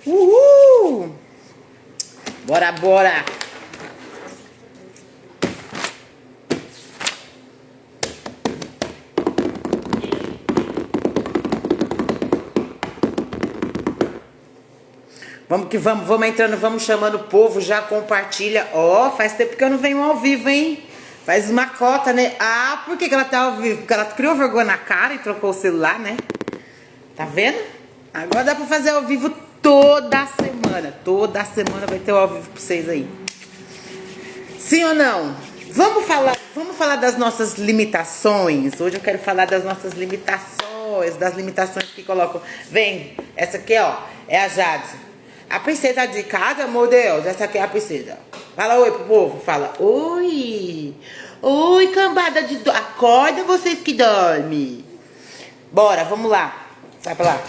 Uhul! Bora, bora! Vamos que vamos, vamos entrando, vamos chamando o povo, já compartilha. Ó, faz tempo que eu não venho ao vivo, hein? Faz uma cota, né? Ah, por que ela tá ao vivo? Porque ela criou vergonha na cara e trocou o celular, né? Tá vendo? Agora dá pra fazer ao vivo toda semana. Toda semana vai ter ao vivo pra vocês aí. Sim ou não? Vamos falar das nossas limitações. Hoje eu quero falar das nossas limitações, das limitações que colocam. Vem, essa aqui, ó, é a Jade. A princesa de casa, meu Deus, essa aqui é a princesa. Fala oi pro povo, fala oi. Oi, cambada de... Acorda vocês que dormem. Bora, vamos lá. Sai pra lá.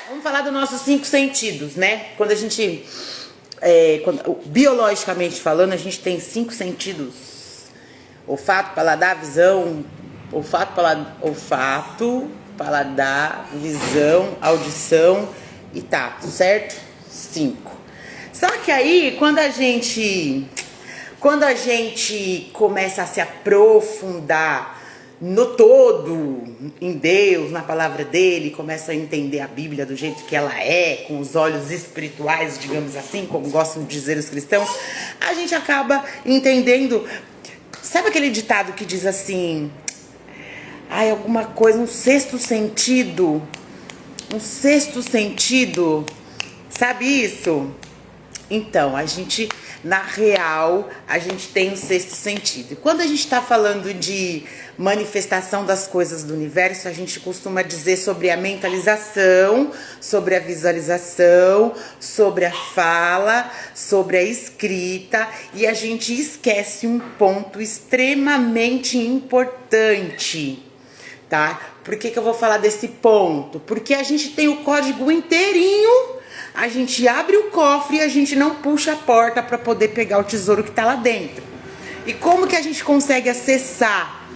Vamos falar dos nossos 5 sentidos, né? Quando a gente... biologicamente falando, a gente tem 5 sentidos. Olfato, paladar, visão... Olfato, paladar, visão, audição e tato, certo? 5. Só que aí, quando a gente começa a se aprofundar no todo, em Deus, na palavra dele, começa a entender a Bíblia do jeito que ela é, com os olhos espirituais, digamos assim, como gostam de dizer os cristãos, a gente acaba entendendo. Sabe aquele ditado que diz assim, ai, alguma coisa, um sexto sentido, sabe isso? Então, na real, a gente tem um sexto sentido. E quando a gente está falando de manifestação das coisas do universo, a gente costuma dizer sobre a mentalização, sobre a visualização, sobre a fala, sobre a escrita, e a gente esquece um ponto extremamente importante, tá? Por que eu vou falar desse ponto? Porque a gente tem o código inteirinho. A gente abre o cofre e a gente não puxa a porta para poder pegar o tesouro que está lá dentro. E como que a gente consegue acessar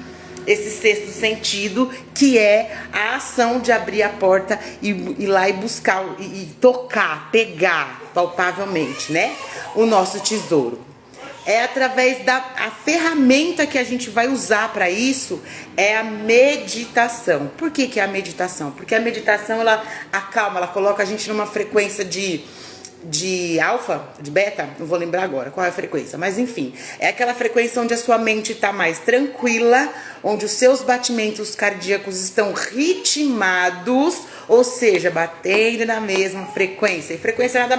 esse sexto sentido, que é a ação de abrir a porta e ir lá e buscar, e tocar, pegar palpavelmente, né? O nosso tesouro. É através a ferramenta que a gente vai usar para isso é a meditação. Por que é a meditação? Porque a meditação, ela acalma, ela coloca a gente numa frequência de alfa, de beta, não vou lembrar agora qual é a frequência, mas enfim, é aquela frequência onde a sua mente está mais tranquila, onde os seus batimentos cardíacos estão ritmados, ou seja, batendo na mesma frequência. E frequência nada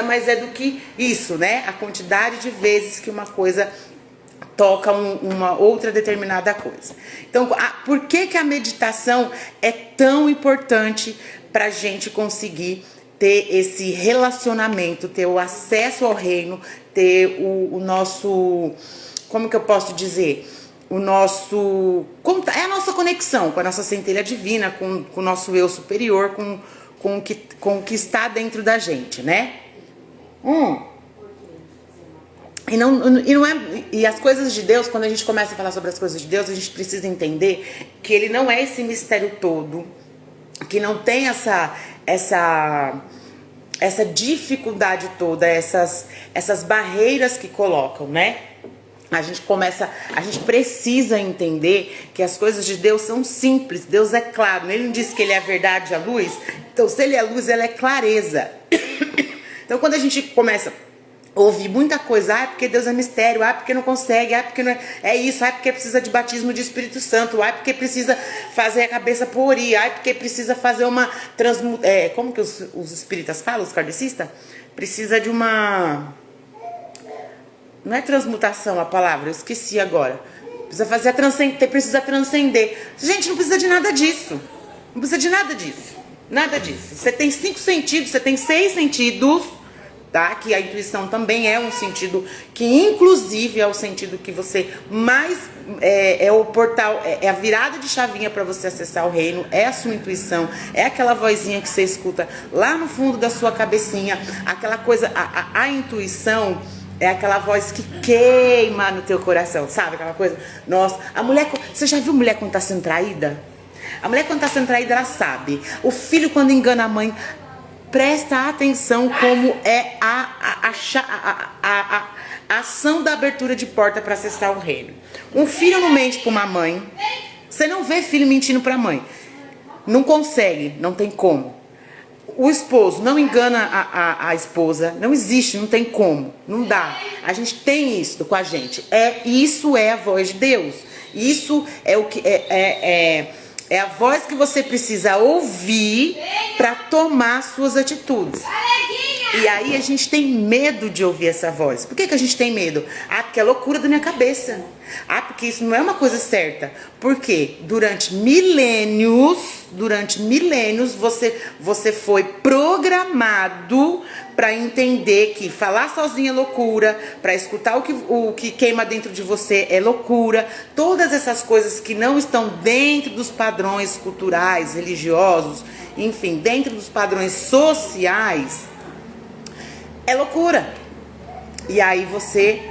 mais é do que isso, né? A quantidade de vezes que uma coisa toca uma outra determinada coisa. Então, por que a meditação é tão importante para a gente conseguir ter esse relacionamento, ter o acesso ao reino, ter o nosso, como que eu posso dizer, é a nossa conexão com a nossa centelha divina, com o nosso eu superior, com o que está dentro da gente, né? E as coisas de Deus, quando a gente começa a falar sobre as coisas de Deus, a gente precisa entender que ele não é esse mistério todo, que não tem essa dificuldade toda, essas barreiras que colocam, né? A gente precisa entender que as coisas de Deus são simples. Deus é claro. Ele não disse que ele é a verdade e a luz. Então, se ele é luz, ela é clareza. Então, quando a gente começa a ouvir muita coisa, é porque Deus é mistério, porque não consegue, porque não é isso, porque precisa de batismo de Espírito Santo, porque precisa fazer a cabeça porir, porque precisa fazer uma como que os espíritas falam, os kardecistas? Precisa de uma... Não é transmutação a palavra, eu esqueci agora. Precisa transcender. Gente, não precisa de nada disso. Não precisa de nada disso. Nada disso. Você tem 5 sentidos, você tem 6 sentidos, tá? Que a intuição também é um sentido que, inclusive, é o sentido que você mais... É o portal, é a virada de chavinha para você acessar o reino, é a sua intuição, é aquela vozinha que você escuta lá no fundo da sua cabecinha, aquela coisa, a intuição... É aquela voz que queima no teu coração, sabe? Aquela coisa, nossa, a mulher, você já viu mulher quando tá sendo traída? A mulher quando tá sendo traída, ela sabe. O filho quando engana a mãe, presta atenção como é a ação da abertura de porta para acessar o reino. Um filho não mente para uma mãe. Você não vê filho mentindo para a mãe. Não consegue, não tem como. O esposo não engana a esposa. Não existe, não tem como. Não dá. A gente tem isso com a gente. Isso é a voz de Deus. Isso é o que é a voz que você precisa ouvir para tomar suas atitudes. E aí a gente tem medo de ouvir essa voz. Por que a gente tem medo? Porque é loucura da minha cabeça. Porque isso não é uma coisa certa. Porque durante milênios você foi programado para entender que falar sozinho é loucura, para escutar o que queima dentro de você é loucura. Todas essas coisas que não estão dentro dos padrões culturais, religiosos, enfim, dentro dos padrões sociais, é loucura. E aí você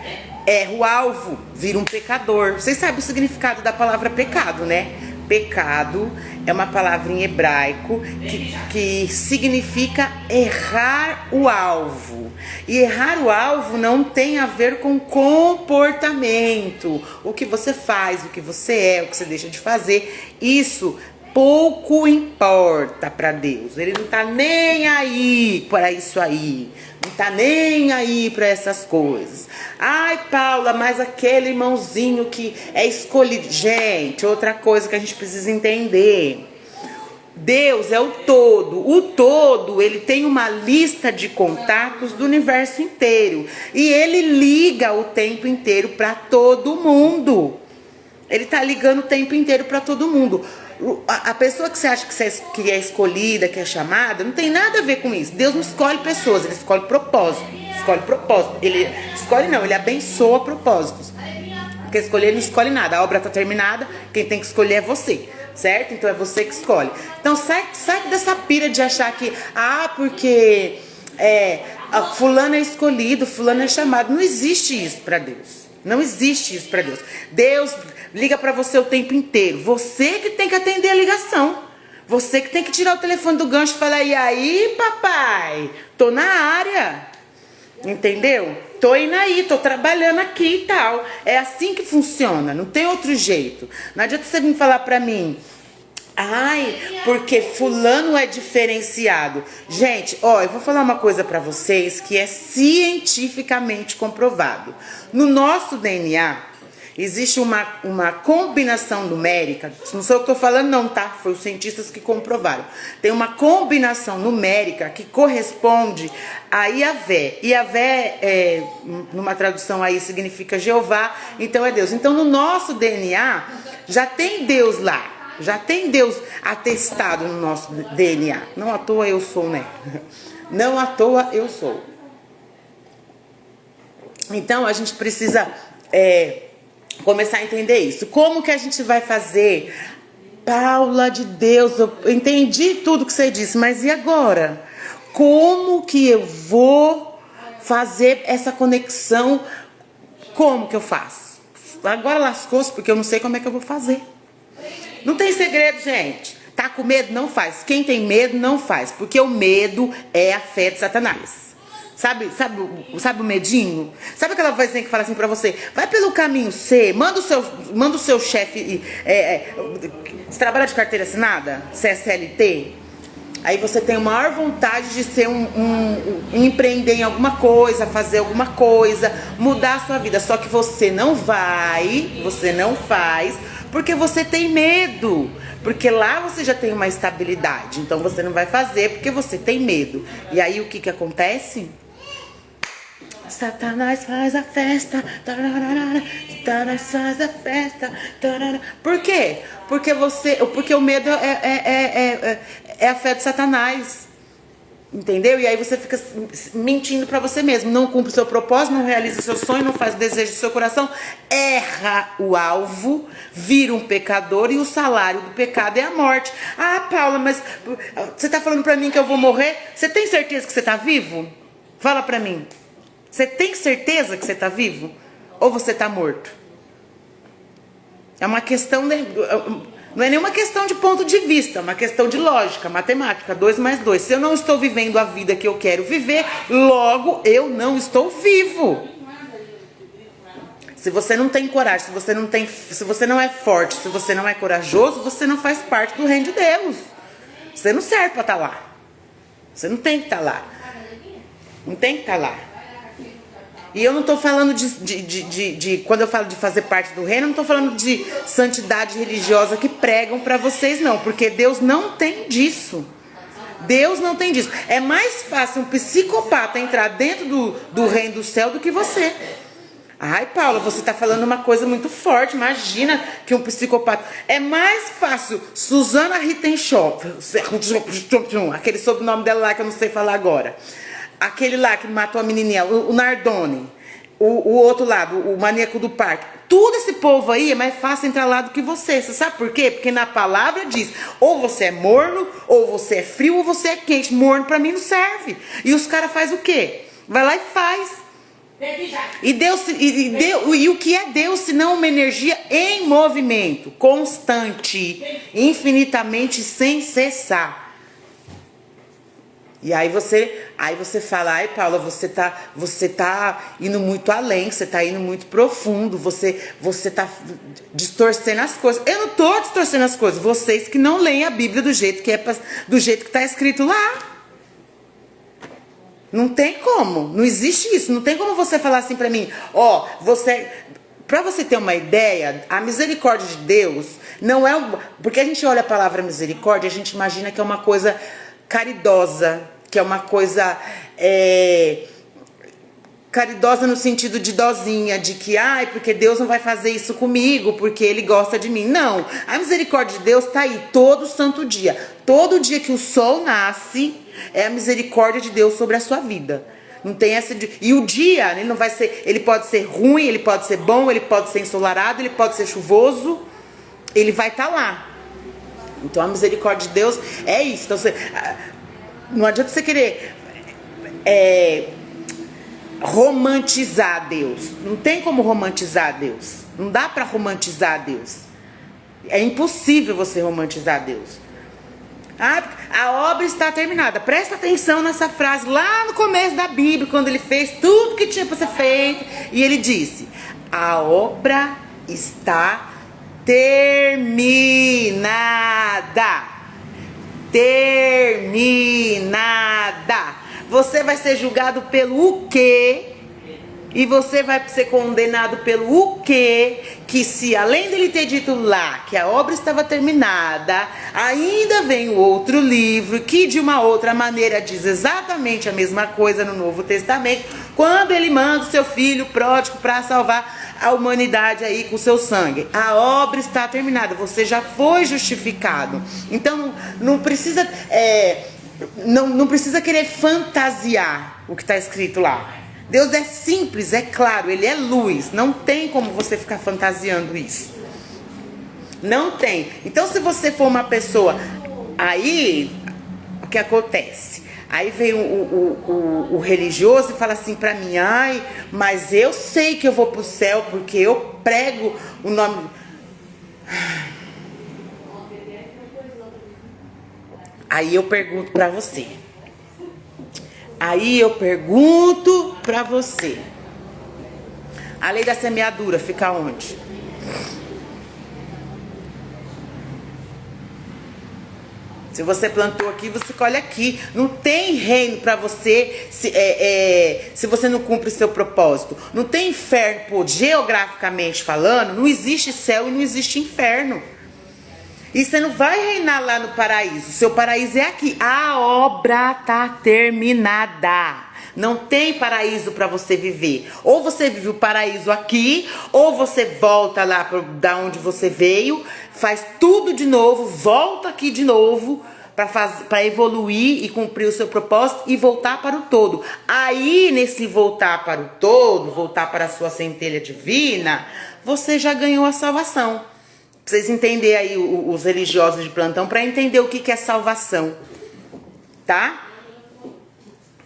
erra o alvo, vira um pecador. Vocês sabem o significado da palavra pecado, né? Pecado é uma palavra em hebraico que significa errar o alvo. E errar o alvo não tem a ver com comportamento. O que você faz, o que você é, o que você deixa de fazer. Isso pouco importa para Deus. Ele não tá nem aí para isso aí. Não tá nem aí para essas coisas. Ai, Paula, mas aquele irmãozinho que é escolhido. Gente, outra coisa que a gente precisa entender. Deus é o todo. O todo, ele tem uma lista de contatos do universo inteiro. E ele liga o tempo inteiro para todo mundo. Ele tá ligando o tempo inteiro para todo mundo. A pessoa que você acha que é escolhida, que é chamada, não tem nada a ver com isso. Deus não escolhe pessoas, ele escolhe propósito. Ele escolhe não, ele abençoa propósitos. Porque escolher ele não escolhe nada. A obra está terminada, quem tem que escolher é você, certo? Então é você que escolhe. Então sai dessa pira de achar que porque fulano é escolhido, fulano é chamado. Não existe isso para Deus. Não existe isso para Deus. Deus liga para você o tempo inteiro. Você que tem que atender a ligação. Você que tem que tirar o telefone do gancho e falar: e aí, papai? Tô na área. Entendeu? Tô indo aí, tô trabalhando aqui e tal. É assim que funciona, não tem outro jeito. Não adianta você vir falar pra mim: ai, porque fulano é diferenciado. Gente, eu vou falar uma coisa pra vocês que é cientificamente comprovado. No nosso DNA existe uma combinação numérica. Não sou eu que tô falando não, tá? Foi os cientistas que comprovaram. Tem uma combinação numérica que corresponde a Yahvé. Yahvé, numa tradução aí, significa Jeová. Então é Deus. Então no nosso DNA já tem Deus lá. Já tem Deus atestado no nosso DNA. Não à toa eu sou, né? Não à toa eu sou. Então a gente precisa começar a entender isso. Como que a gente vai fazer? Paula de Deus, eu entendi tudo que você disse, mas e agora? Como que eu vou fazer essa conexão? Como que eu faço? Agora lascou-se, porque eu não sei como é que eu vou fazer. Não tem segredo, gente. Tá com medo? Não faz. Quem tem medo, não faz. Porque o medo é a fé de Satanás. Sabe o medinho? Sabe aquela vozinha que fala assim pra você: vai pelo caminho C, manda o seu chefe. Você trabalha de carteira assinada? CSLT? Aí você tem a maior vontade de ser empreender em alguma coisa, fazer alguma coisa, mudar a sua vida. Só que você não faz, porque você tem medo. Porque lá você já tem uma estabilidade. Então você não vai fazer porque você tem medo. E aí o que acontece? Satanás faz a festa. Satanás faz a festa. Por quê? Porque o medo é a fé de Satanás. Entendeu? E aí você fica mentindo pra você mesmo. Não cumpre o seu propósito, não realiza seu sonho, não faz o desejo do seu coração. Erra o alvo, vira um pecador e o salário do pecado é a morte. Ah, Paula, mas você tá falando pra mim que eu vou morrer? Você tem certeza que você tá vivo? Fala pra mim. Você tem certeza que você tá vivo? Ou você tá morto? É uma questão Não é nenhuma questão de ponto de vista, é uma questão de lógica, matemática, 2 mais 2. Se eu não estou vivendo a vida que eu quero viver, logo eu não estou vivo. Se você não tem coragem, se você não é forte, se você não é corajoso, você não faz parte do reino de Deus. Você não serve para estar lá. Você não tem que estar lá. Não tem que estar lá. E eu não estou falando quando eu falo de fazer parte do reino, eu não estou falando de santidade religiosa que pregam para vocês, não. Porque Deus não tem disso. Deus não tem disso. É mais fácil um psicopata entrar dentro do reino do céu do que você. Ai, Paula, você está falando uma coisa muito forte. Imagina que um psicopata... É mais fácil Susana Rittenshoff, aquele sobrenome dela lá que eu não sei falar agora. Aquele lá que matou a menininha, o Nardone, o outro lado, o maníaco do parque. Tudo esse povo aí é mais fácil entrar lá do que você. Você sabe por quê? Porque na palavra diz, ou você é morno, ou você é frio, ou você é quente. Morno pra mim não serve. E os caras fazem o quê? Vai lá e faz. E o que é Deus se não uma energia em movimento, constante, infinitamente sem cessar. E aí você fala, ai Paula, você tá indo muito além, você tá indo muito profundo, você tá distorcendo as coisas. Eu não tô distorcendo as coisas, vocês que não leem a Bíblia do jeito que tá escrito lá. Não tem como, não existe isso, não tem como você falar assim pra mim, pra você ter uma ideia, a misericórdia de Deus não é porque a gente olha a palavra misericórdia, a gente imagina que é uma coisa caridosa, que é uma coisa caridosa no sentido de dozinha, de que, porque Deus não vai fazer isso comigo, porque Ele gosta de mim. Não, a misericórdia de Deus tá aí todo santo dia. Todo dia que o sol nasce, é a misericórdia de Deus sobre a sua vida. Não tem essa de... E o dia, ele não vai ser... Ele pode ser ruim, ele pode ser bom, ele pode ser ensolarado, ele pode ser chuvoso. Ele vai estar lá. Então a misericórdia de Deus é isso. Então, não adianta você querer romantizar Deus. Não tem como romantizar Deus. Não dá para romantizar Deus. É impossível você romantizar Deus. A obra está terminada. Presta atenção nessa frase lá no começo da Bíblia, quando ele fez tudo que tinha para ser feito. E ele disse, a obra está terminada. Terminada. Você vai ser julgado pelo o quê? E você vai ser condenado pelo o quê? Que se além dele ter dito lá que a obra estava terminada, ainda vem o outro livro que de uma outra maneira diz exatamente a mesma coisa no Novo Testamento, quando ele manda o seu filho pródigo para salvar a humanidade aí com o seu sangue. A obra está terminada, você já foi justificado. Então não precisa, não precisa querer fantasiar o que está escrito lá. Deus é simples, é claro, Ele é luz. Não tem como você ficar fantasiando isso. Não tem. Então, se você for uma pessoa... Aí, o que acontece? Aí vem o religioso e fala assim pra mim, mas eu sei que eu vou pro céu porque eu prego o nome... Aí eu pergunto pra você. A lei da semeadura fica onde? Se você plantou aqui, você colhe aqui. Não tem reino para você se você não cumpre seu propósito. Não tem inferno, geograficamente falando, não existe céu e não existe inferno. E você não vai reinar lá no paraíso. Seu paraíso é aqui. A obra tá terminada. Não tem paraíso para você viver. Ou você vive o paraíso aqui, ou você volta lá da onde você veio, faz tudo de novo, volta aqui de novo para evoluir e cumprir o seu propósito e voltar para o todo. Aí, nesse voltar para o todo, voltar para a sua centelha divina, você já ganhou a salvação. Pra vocês entenderem aí os religiosos de plantão, para entender o que é salvação, tá?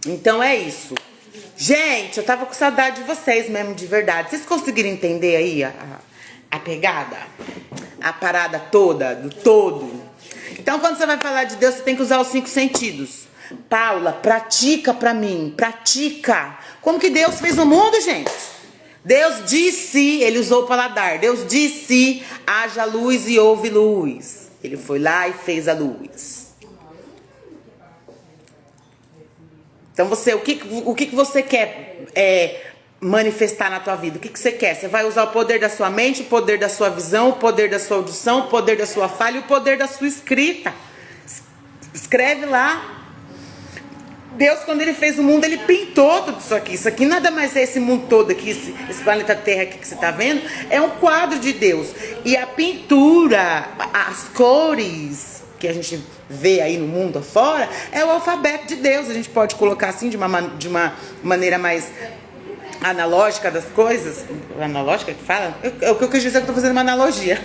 Então é isso. Gente, eu tava com saudade de vocês mesmo, de verdade. Vocês conseguiram entender aí a pegada? a parada toda, do todo. Então, quando você vai falar de Deus, você tem que usar os 5 sentidos. Paula, pratica pra mim, pratica. Como que Deus fez o mundo, gente? Deus disse, ele usou o paladar. Deus disse, haja luz e houve luz. Ele foi lá e fez a luz. Então, o que você quer manifestar na tua vida? O que você quer? Você vai usar o poder da sua mente, o poder da sua visão, o poder da sua audição, o poder da sua fala e o poder da sua escrita. Escreve lá. Deus, quando ele fez o mundo, ele pintou tudo isso aqui. Isso aqui nada mais é esse mundo todo aqui, esse planeta Terra aqui que você tá vendo, é um quadro de Deus. E a pintura, as cores que a gente vê aí no mundo afora, é o alfabeto de Deus. A gente pode colocar assim, de uma maneira mais analógica das coisas. Analógica que fala? O que eu quis dizer é que eu tô fazendo uma analogia.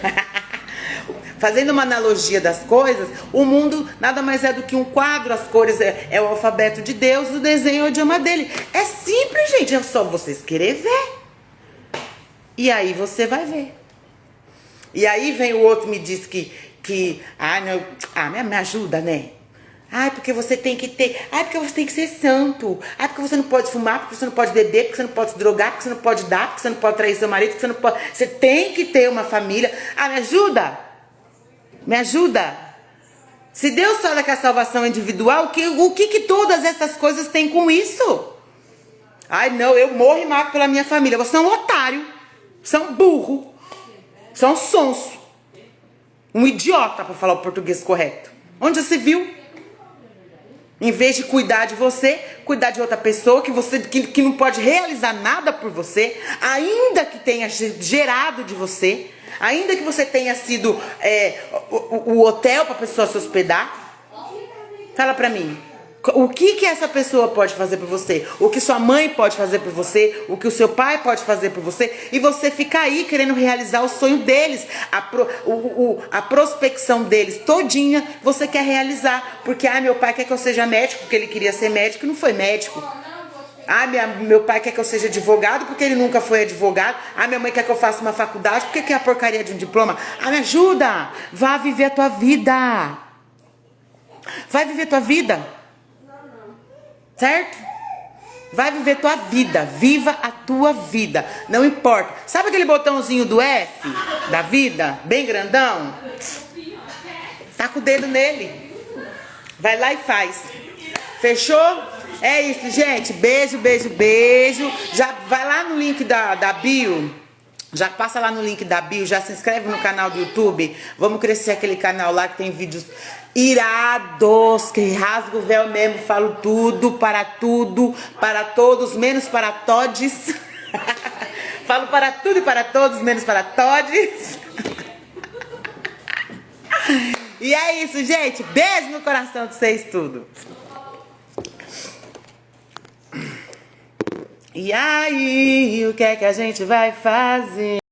Fazendo uma analogia das coisas, o mundo nada mais é do que um quadro, as cores é o alfabeto de Deus, o desenho é o idioma dele. É simples, gente, é só vocês querer ver. E aí você vai ver. E aí vem o outro me diz me ajuda, né? Porque você tem que ter, porque você tem que ser santo, porque você não pode fumar, porque você não pode beber, porque você não pode se drogar, porque você não pode dar, porque você não pode trair seu marido, porque você não pode, você tem que ter uma família. Me ajuda. Me ajuda? Se Deus fala que a salvação é individual, o que todas essas coisas têm com isso? Não, eu morro e mato pela minha família. Você é um otário. Você é um burro. Você é um sonso. Um idiota, para falar o português correto. Onde você viu? Em vez de cuidar de você, cuidar de outra pessoa que não pode realizar nada por você, ainda que tenha gerado de você, ainda que você tenha sido o hotel para a pessoa se hospedar. Fala pra mim, o que essa pessoa pode fazer por você? O que sua mãe pode fazer por você? O que o seu pai pode fazer por você? E você fica aí querendo realizar o sonho deles, a prospecção deles todinha, você quer realizar. Porque, meu pai quer que eu seja médico, porque ele queria ser médico e não foi médico. Meu pai quer que eu seja advogado, porque ele nunca foi advogado. Minha mãe quer que eu faça uma faculdade, porque quer a porcaria de um diploma. Me ajuda! Vá viver a tua vida. Vai viver a tua vida. Certo? Vai viver a tua vida. Viva a tua vida. Não importa. Sabe aquele botãozinho do F da vida? Bem grandão? Taca o dedo nele. Vai lá e faz. Fechou? É isso, gente. Beijo, beijo, beijo. Já vai lá no link da bio. Já passa lá no link da bio. Já se inscreve no canal do YouTube. Vamos crescer aquele canal lá que tem vídeos irados. Que rasgo o véu mesmo. Falo tudo, para todos, menos para todes. Falo para tudo e para todos, menos para todes. E é isso, gente. Beijo no coração de vocês tudo. E aí, o que é que a gente vai fazer?